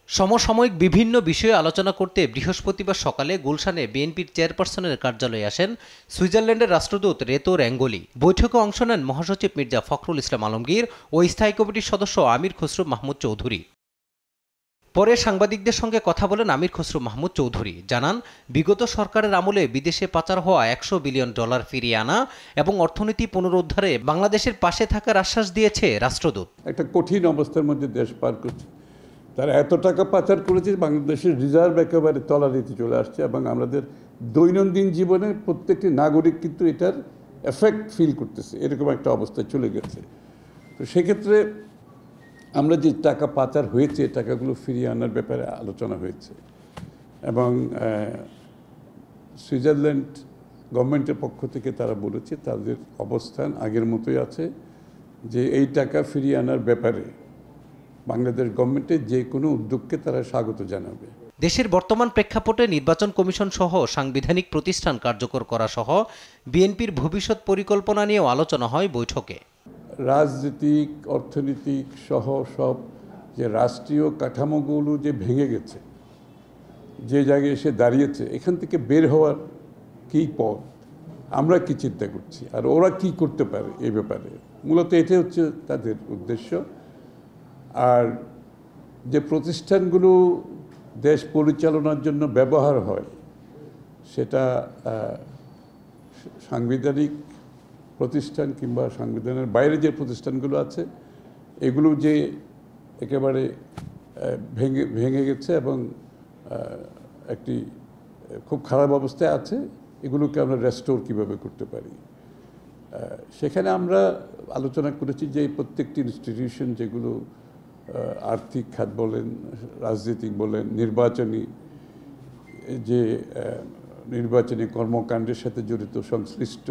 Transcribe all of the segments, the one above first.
সমসাময়িক বিভিন্ন বিষয়ে আলোচনা করতে বৃহস্পতিবার সকালে গুলশানে বিএনপির চেয়ারপারসনের কার্যালয়ে আসেন সুইজারল্যান্ডের রাষ্ট্রদূত রেতো র্যাঙ্গোলি। বৈঠকে অংশ নেন মহাসচিব মির্জা ফখরুল ইসলাম আলমগীর ও স্থায়ী কমিটির সদস্য আমির খসরু মাহমুদ চৌধুরী। পরে সাংবাদিকদের সঙ্গে কথা বলেন আমির খসরু মাহমুদ চৌধুরী। জানান, বিগত সরকারের আমলে বিদেশে পাচার হওয়া $100 বিলিয়ন ফিরিয়ে আনা এবং অর্থনীতি পুনরুদ্ধারে বাংলাদেশের পাশে থাকার আশ্বাস দিয়েছে রাষ্ট্রদূত। একটা কঠিন অবস্থার মধ্যে দেশ পার করছে, তারা এত টাকা পাচার করেছে বাংলাদেশের রিজার্ভ একেবারে তলানিতে চলে আসছে এবং আমাদের দৈনন্দিন জীবনে প্রত্যেকটি নাগরিক কিন্তু এটার এফেক্ট ফিল করতেছে, এরকম একটা অবস্থায় চলে গেছে। তো সেক্ষেত্রে আমরা যে টাকা পাচার হয়েছে টাকাগুলো ফিরিয়ে আনার ব্যাপারে আলোচনা হয়েছে এবং সুইজারল্যান্ড গভর্নমেন্টের পক্ষ থেকে তারা বলেছে তাদের অবস্থান আগের মতোই আছে, যে এই টাকা ফিরিয়ে আনার ব্যাপারে বাংলাদেশ গভর্নমেন্টের যে কোনো উদ্যোগকে তারা স্বাগত জানাবে। দেশের বর্তমান প্রেক্ষাপটে নির্বাচন কমিশন সহ সাংবিধানিক প্রতিষ্ঠান কার্যকর করা সহ বিএনপির ভবিষ্যৎ পরিকল্পনা নিয়েও আলোচনা হয় বৈঠকে। রাজনৈতিক, অর্থনৈতিক সহ সব যে রাষ্ট্রীয় কাঠামোগুলো যে ভেঙে গেছে, যে জায়গায় এসে দাঁড়িয়েছে, এখান থেকে বের হওয়ার কী পথ, আমরা কি চিন্তা করছি আর ওরা কি করতে পারে এই ব্যাপারে, মূলত এটাই হচ্ছে তাদের উদ্দেশ্য। আর যে প্রতিষ্ঠানগুলো দেশ পরিচালনার জন্য ব্যবহার হয় সেটা সাংবিধানিক প্রতিষ্ঠান কিংবা সংবিধানের বাইরে যে প্রতিষ্ঠানগুলো আছে এগুলো যে একেবারে ভেঙে গেছে এবং একটি খুব খারাপ অবস্থায় আছে, এগুলোকে আমরা রেস্টোর কীভাবে করতে পারি, সেখানে আমরা আলোচনা করেছি যে প্রত্যেকটি ইনস্টিটিউশন যেগুলো আর্থিক খাত বলেন, রাজনৈতিক বলেন, নির্বাচনী কর্মকাণ্ডের সাথে জড়িত সংশ্লিষ্ট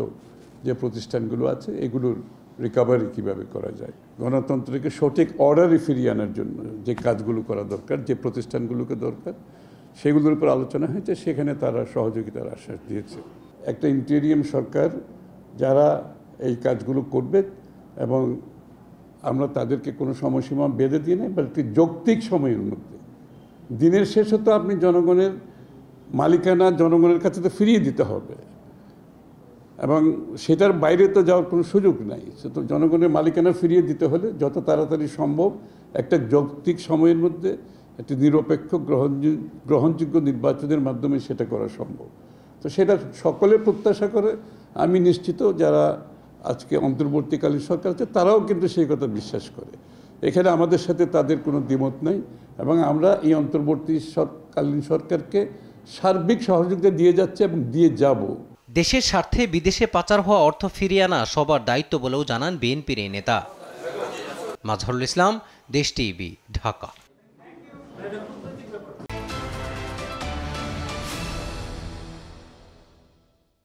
যে প্রতিষ্ঠানগুলো আছে এগুলোর রিকভারি কীভাবে করা যায়, গণতন্ত্রকে সঠিক অর্ডারে ফিরিয়ে আনার জন্য যে কাজগুলো করা দরকার, যে প্রতিষ্ঠানগুলোকে দরকার, সেগুলোর উপর আলোচনা হয়েছে। সেখানে তারা সহযোগিতার আশ্বাস দিয়েছে। একটা ইন্টেরিয়াম সরকার যারা এই কাজগুলো করবে এবং আমরা তাদেরকে কোনো সময়সীমা বেঁধে দিয়ে নেই, বলতে যৌক্তিক সময়ের মধ্যে, দিনের শেষে তো আপনি জনগণের মালিকানা জনগণের কাছে তো ফিরিয়ে দিতে হবে এবং সেটার বাইরে তো যাওয়ার কোনো সুযোগ নাই। সে তো জনগণের মালিকানা ফিরিয়ে দিতে হলে যত তাড়াতাড়ি সম্ভব একটা যৌক্তিক সময়ের মধ্যে একটি নিরপেক্ষ গ্রহণযোগ্য নির্বাচনের মাধ্যমে সেটা করা সম্ভব। তো সেটা সকলে প্রত্যাশা করে। আমি নিশ্চিত যারা আজকে অন্তর্বর্তীকালীন সরকার আছে তারাও কিন্তু সেই কথা বিশ্বাস করে। এখানে আমাদের সাথে তাদের কোনো দ্বিমত নাই এবং আমরা এই অন্তর্বর্তীকালীন সরকারকে সার্বিক সহযোগিতা দিয়ে যাচ্ছে এবং দিয়ে যাব। দেশের স্বার্থে বিদেশে পাচার হওয়া অর্থ ফিরিয়ে আনা সবার দায়িত্ব বলেও জানান বিএনপির এই নেতা। মাজহারুল ইসলাম, দেশ টিভি, ঢাকা।